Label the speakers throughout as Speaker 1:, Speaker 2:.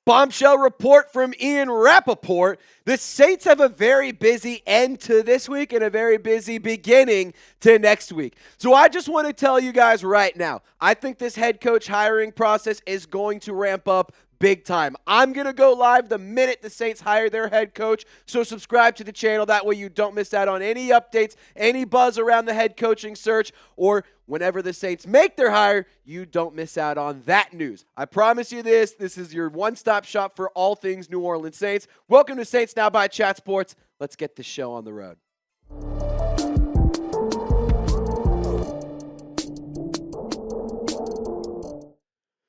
Speaker 1: Bombshell report from Ian Rapoport. The Saints have a very busy end to this week and a very busy beginning to next week. So I just want to tell you guys right now, I think this head coach hiring process is going to ramp up big time. I'm going to go live the minute the Saints hire their head coach, so subscribe to the channel. That way you don't miss out on any updates, any buzz around the head coaching search, or whenever the Saints make their hire, you don't miss out on that news. I promise you this. This is your one-stop shop for all things New Orleans Saints. Welcome to Saints Now by Chat Sports. Let's get this show on the road.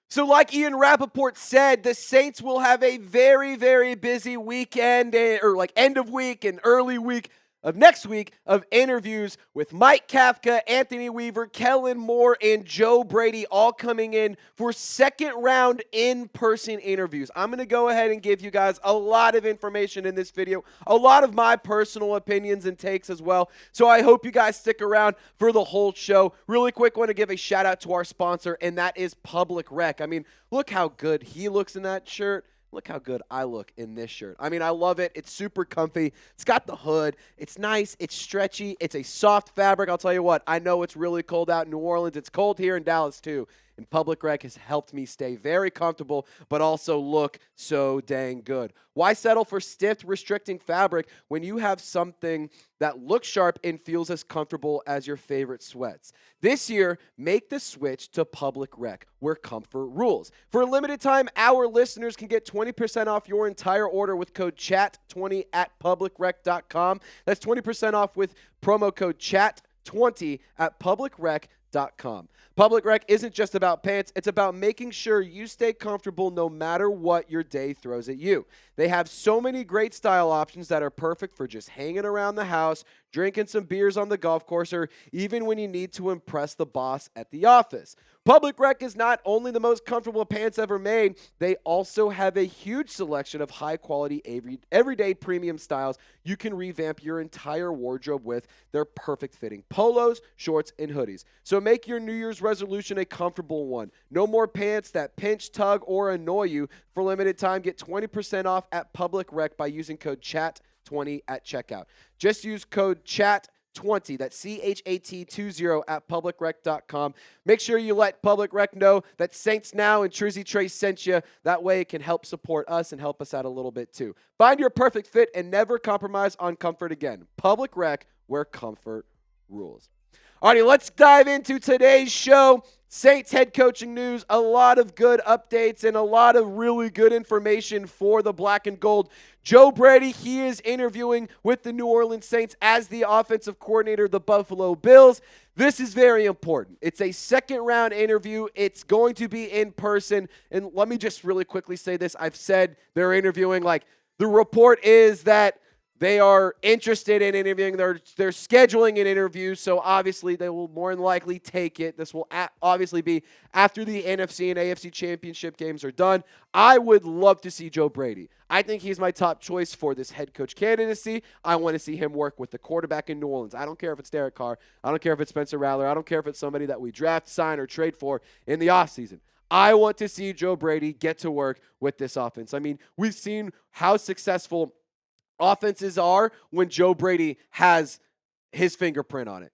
Speaker 1: So like Ian Rapoport said, the Saints will have a very, very busy weekend, or like end of week and early week of next week of interviews with Mike Kafka, Anthony Weaver, Kellen Moore, and Joe Brady all coming in for second round in-person interviews. I'm going to go ahead and give you guys a lot of information in this video, a lot of my personal opinions and takes as well. So I hope you guys stick around for the whole show. Really quick, want to give a shout out to our sponsor, and that is Public Rec. I mean, look how good he looks in that shirt. Look how good I look in this shirt. I mean, I love it. It's super comfy. It's got the hood. It's nice. It's stretchy. It's a soft fabric. I'll tell you what, I know it's really cold out in New Orleans. It's cold here in Dallas too. And Public Rec has helped me stay very comfortable, but also look so dang good. Why settle for stiff, restricting fabric when you have something that looks sharp and feels as comfortable as your favorite sweats? This year, make the switch to Public Rec, where comfort rules. For a limited time, our listeners can get 20% off your entire order with code CHAT20 at publicrec.com. That's 20% off with promo code CHAT20 at publicrec.com. Public Rec isn't just about pants. It's about making sure you stay comfortable no matter what your day throws at you. They have so many great style options that are perfect for just hanging around the house, drinking some beers on the golf course, or even when you need to impress the boss at the office. Public Rec is not only the most comfortable pants ever made, they also have a huge selection of high-quality, everyday premium styles you can revamp your entire wardrobe with. They're perfect-fitting polos, shorts, and hoodies. So make your New Year's resolution a comfortable one. No more pants that pinch, tug, or annoy you. For limited time, get 20% off at Public Rec by using code CHAT20 at checkout. Just use code CHAT20, that's CHAT20 at publicrec.com. Make sure you let Public Rec know that Saints Now and Trizzy Trace sent you. That way it can help support us and help us out a little bit too. Find your perfect fit and never compromise on comfort again. Public Rec, where comfort rules. Alrighty, let's dive into today's show. Saints head coaching news, a lot of good updates and a lot of really good information for the black and gold. Joe Brady, he is interviewing with the New Orleans Saints as the offensive coordinator of the Buffalo Bills. This is very important. It's a second-round interview. It's going to be in person. And let me just really quickly say this. I've said they're interviewing. The report is that they are interested in interviewing. They're scheduling an interview, so obviously they will more than likely take it. This will obviously be after the NFC and AFC championship games are done. I would love to see Joe Brady. I think he's my top choice for this head coach candidacy. I want to see him work with the quarterback in New Orleans. I don't care if it's Derek Carr. I don't care if it's Spencer Rattler. I don't care if it's somebody that we draft, sign, or trade for in the offseason. I want to see Joe Brady get to work with this offense. I mean, we've seen how successful offenses are when Joe Brady has his fingerprint on it.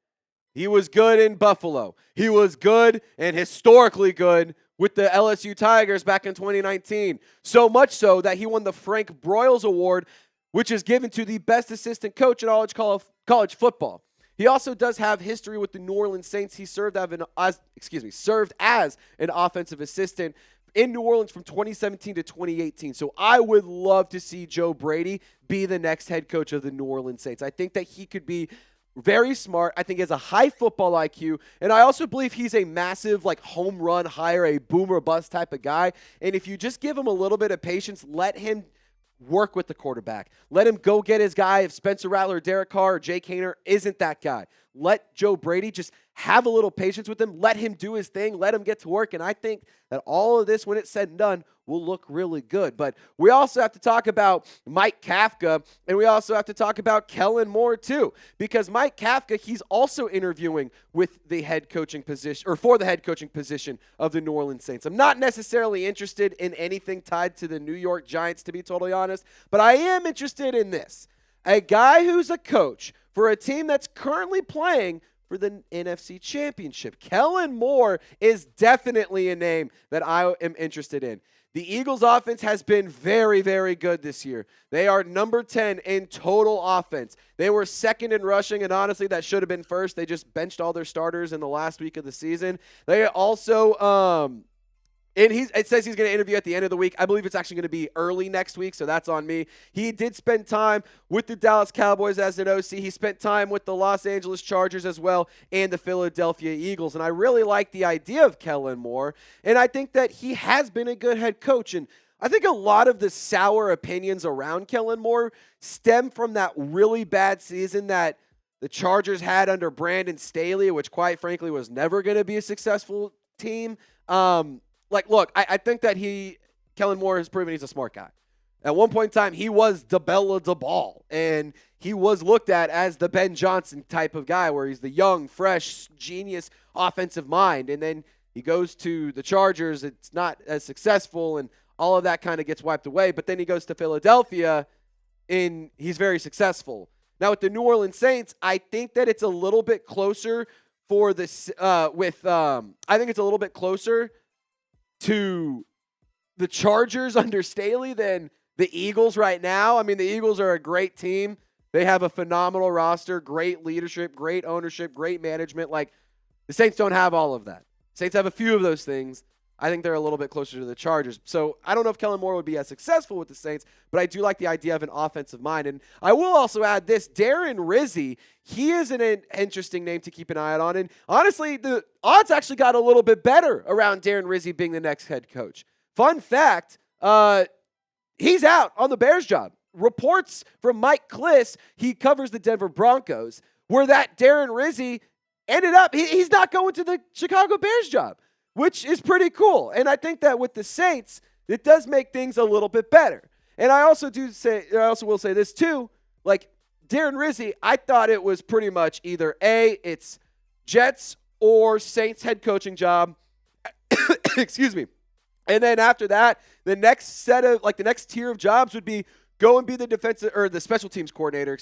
Speaker 1: He was good in Buffalo. He was good and historically good with the LSU Tigers back in 2019. So much so that he won the Frank Broyles Award, which is given to the best assistant coach in all of college football. He also does have history with the New Orleans Saints. He served as an offensive assistant in New Orleans from 2017 to 2018. So I would love to see Joe Brady be the next head coach of the New Orleans Saints. I think that he could be very smart. I think he has a high football IQ. And I also believe he's a massive home run hire, a boom or bust type of guy. And if you just give him a little bit of patience, let him work with the quarterback. Let him go get his guy. If Spencer Rattler, Derek Carr, or Jake Haener isn't that guy, let Joe Brady just have a little patience with him, let him do his thing, let him get to work. And I think that all of this, when it's said and done, will look really good. But we also have to talk about Mike Kafka, and we also have to talk about Kellen Moore too, because Mike Kafka, he's also interviewing with the head coaching position, or for the head coaching position of the New Orleans Saints. I'm not necessarily interested in anything tied to the New York Giants, to be totally honest, but I am interested in this. A guy who's a coach for a team that's currently playing for the NFC Championship. Kellen Moore is definitely a name that I am interested in. The Eagles' offense has been very, very good this year. They are number 10 in total offense. They were second in rushing, and honestly, that should have been first. They just benched all their starters in the last week of the season. They also it says he's going to interview at the end of the week. I believe it's actually going to be early next week, so that's on me. He did spend time with the Dallas Cowboys as an OC. He spent time with the Los Angeles Chargers as well and the Philadelphia Eagles. And I really like the idea of Kellen Moore, and I think that he has been a good head coach. And I think a lot of the sour opinions around Kellen Moore stem from that really bad season that the Chargers had under Brandon Staley, which quite frankly was never going to be a successful team. Look, I think that Kellen Moore has proven he's a smart guy. At one point in time, he was the Bella de Ball, and he was looked at as the Ben Johnson type of guy where he's the young, fresh, genius offensive mind. And then he goes to the Chargers. It's not as successful, and all of that kind of gets wiped away. But then he goes to Philadelphia, and he's very successful. Now, with the New Orleans Saints, I think that it's a little bit closer for this I think it's a little bit closer to the Chargers under Staley than the Eagles right now. I mean, the Eagles are a great team. They have a phenomenal roster, great leadership, great ownership, great management. Like, the Saints don't have all of that. Saints have a few of those things. I think they're a little bit closer to the Chargers. So I don't know if Kellen Moore would be as successful with the Saints, but I do like the idea of an offensive mind. And I will also add this, Darren Rizzi, he is an interesting name to keep an eye on. And honestly, the odds actually got a little bit better around Darren Rizzi being the next head coach. Fun fact, he's out on the Bears job. Reports from Mike Klis, he covers the Denver Broncos, where that Darren Rizzi ended up, he's not going to the Chicago Bears job, which is pretty cool. And I think that with the Saints, it does make things a little bit better. And I also will say this too, like Darren Rizzi, I thought it was pretty much either it's Jets or Saints head coaching job. Excuse me. And then after that, the next tier of jobs would be go and be the special teams coordinator,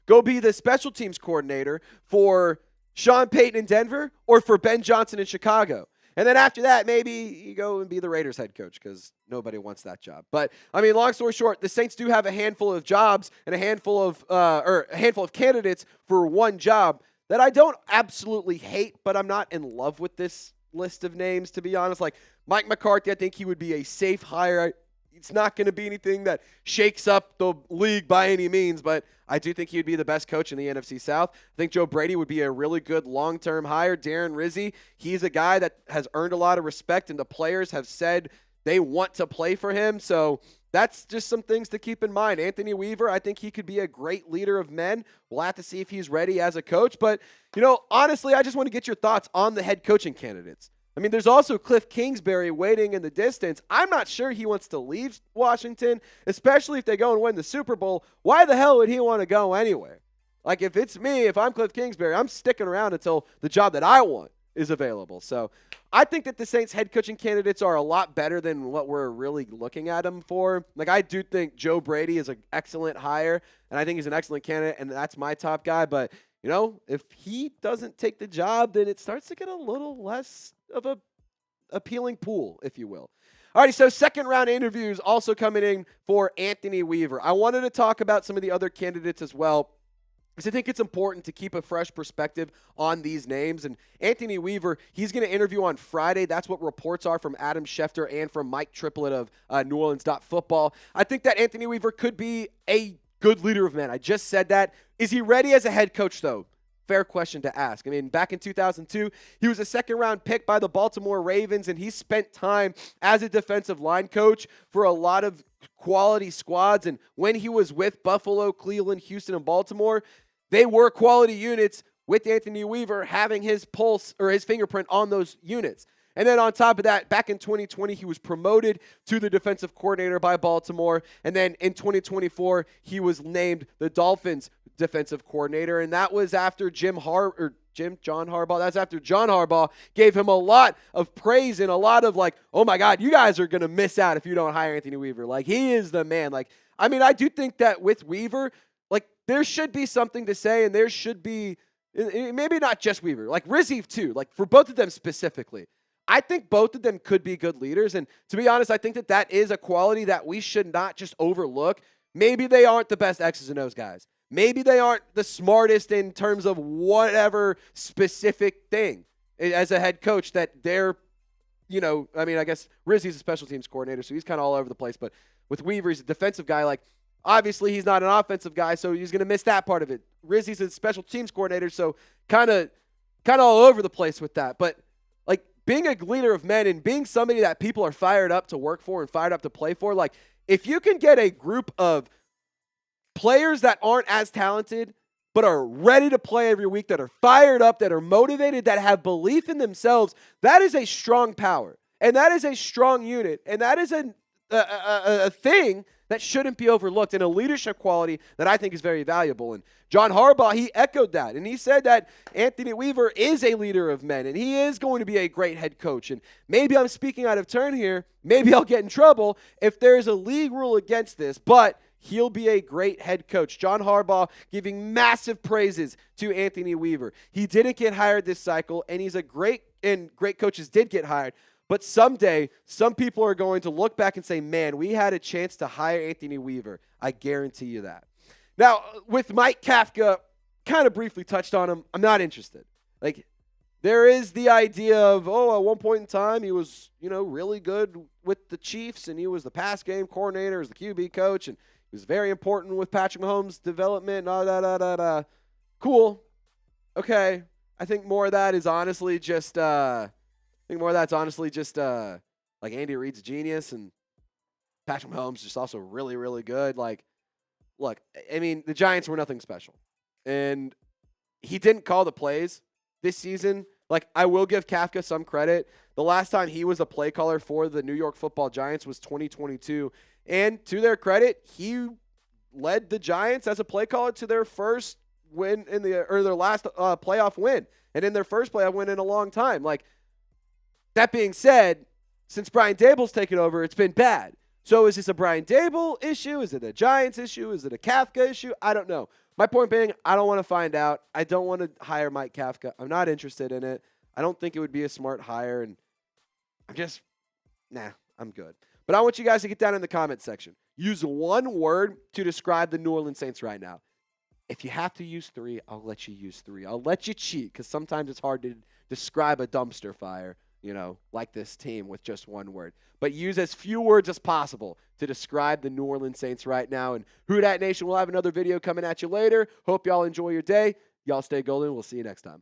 Speaker 1: Go be the special teams coordinator for Sean Payton in Denver or for Ben Johnson in Chicago. And then after that, maybe you go and be the Raiders head coach because nobody wants that job. But, I mean, long story short, the Saints do have a handful of jobs and a handful of candidates for one job that I don't absolutely hate, but I'm not in love with this list of names, to be honest. Like Mike McCarthy, I think he would be a safe hire. It's not going to be anything that shakes up the league by any means, but I do think he would be the best coach in the NFC South. I think Joe Brady would be a really good long-term hire. Darren Rizzi, he's a guy that has earned a lot of respect, and the players have said they want to play for him. So that's just some things to keep in mind. Anthony Weaver, I think he could be a great leader of men. We'll have to see if he's ready as a coach. But, honestly, I just want to get your thoughts on the head coaching candidates. I mean, there's also Kliff Kingsbury waiting in the distance. I'm not sure he wants to leave Washington, especially if they go and win the Super Bowl. Why the hell would he want to go anywhere? Like, if it's me, if I'm Kliff Kingsbury, I'm sticking around until the job that I want is available. So I think that the Saints head coaching candidates are a lot better than what we're really looking at them for. Like, I do think Joe Brady is an excellent hire, and I think he's an excellent candidate, and that's my top guy. But, if he doesn't take the job, then it starts to get a little less of a appealing pool, if you will. Alrighty, so second round interviews also coming in for Anthony Weaver. I wanted to talk about some of the other candidates as well, because I think it's important to keep a fresh perspective on these names. And Anthony Weaver, he's going to interview on Friday. That's what reports are from Adam Schefter and from Mike Triplett of NewOrleans.football. I think that Anthony Weaver could be a good leader of men. I just said that. Is he ready as a head coach, though? Fair question to ask. I mean, back in 2002, he was a second-round pick by the Baltimore Ravens, and he spent time as a defensive line coach for a lot of quality squads. And when he was with Buffalo, Cleveland, Houston, and Baltimore, they were quality units with Anthony Weaver having his pulse or his fingerprint on those units. And then on top of that, back in 2020, he was promoted to the defensive coordinator by Baltimore. And then in 2024, he was named the Dolphins defensive coordinator. And that was after John Harbaugh. That's after John Harbaugh gave him a lot of praise and a lot of like, oh my God, you guys are going to miss out if you don't hire Anthony Weaver. Like, he is the man. Like, I mean, I do think that with Weaver, like, there should be something to say, and there should be, maybe not just Weaver, like Rizzi too, like for both of them specifically. I think both of them could be good leaders. And to be honest, I think that that is a quality that we should not just overlook. Maybe they aren't the best X's and O's guys. Maybe they aren't the smartest in terms of whatever specific thing as a head coach that they're, I mean, I guess Rizzi's a special teams coordinator, so he's kind of all over the place. But with Weaver, he's a defensive guy. Like, obviously, he's not an offensive guy, so he's going to miss that part of it. Rizzi's a special teams coordinator, so kind of all over the place with that. But like, being a leader of men and being somebody that people are fired up to work for and fired up to play for, like, if you can get a group of players that aren't as talented but are ready to play every week, that are fired up, that are motivated, that have belief in themselves, that is a strong power. And that is a strong unit. And that is a thing that shouldn't be overlooked, and a leadership quality that I think is very valuable. And John Harbaugh, he echoed that, and he said that Anthony Weaver is a leader of men, and he is going to be a great head coach. And maybe I'm speaking out of turn here. Maybe I'll get in trouble if there's a league rule against this, but he'll be a great head coach. John Harbaugh giving massive praises to Anthony Weaver. He didn't get hired this cycle, and he's great coaches did get hired. But someday, some people are going to look back and say, man, we had a chance to hire Anthony Weaver. I guarantee you that. Now, with Mike Kafka, kind of briefly touched on him, I'm not interested. Like, there is the idea of, at one point in time, he was, really good with the Chiefs, and he was the pass game coordinator, as the QB coach, and he was very important with Patrick Mahomes' development, Cool. Okay. I think more of that is honestly just like Andy Reid's genius, and Patrick Mahomes just also really, really good. Like, look, I mean, the Giants were nothing special, and he didn't call the plays this season. Like, I will give Kafka some credit. The last time he was a play caller for the New York Football Giants was 2022, and to their credit, he led the Giants as a play caller to their first win their last playoff win, and in their first playoff win in a long time. Like, that being said, since Brian Daboll's taken over, it's been bad. So is this a Brian Daboll issue? Is it a Giants issue? Is it a Kafka issue? I don't know. My point being, I don't want to find out. I don't want to hire Mike Kafka. I'm not interested in it. I don't think it would be a smart hire, and I'm good. But I want you guys to get down in the comment section. Use one word to describe the New Orleans Saints right now. If you have to use 3, I'll let you use 3. I'll let you cheat, because sometimes it's hard to describe a dumpster fire, like this team with just one word. But use as few words as possible to describe the New Orleans Saints right now. And Who Dat Nation will have another video coming at you later. Hope y'all enjoy your day. Y'all stay golden. We'll see you next time.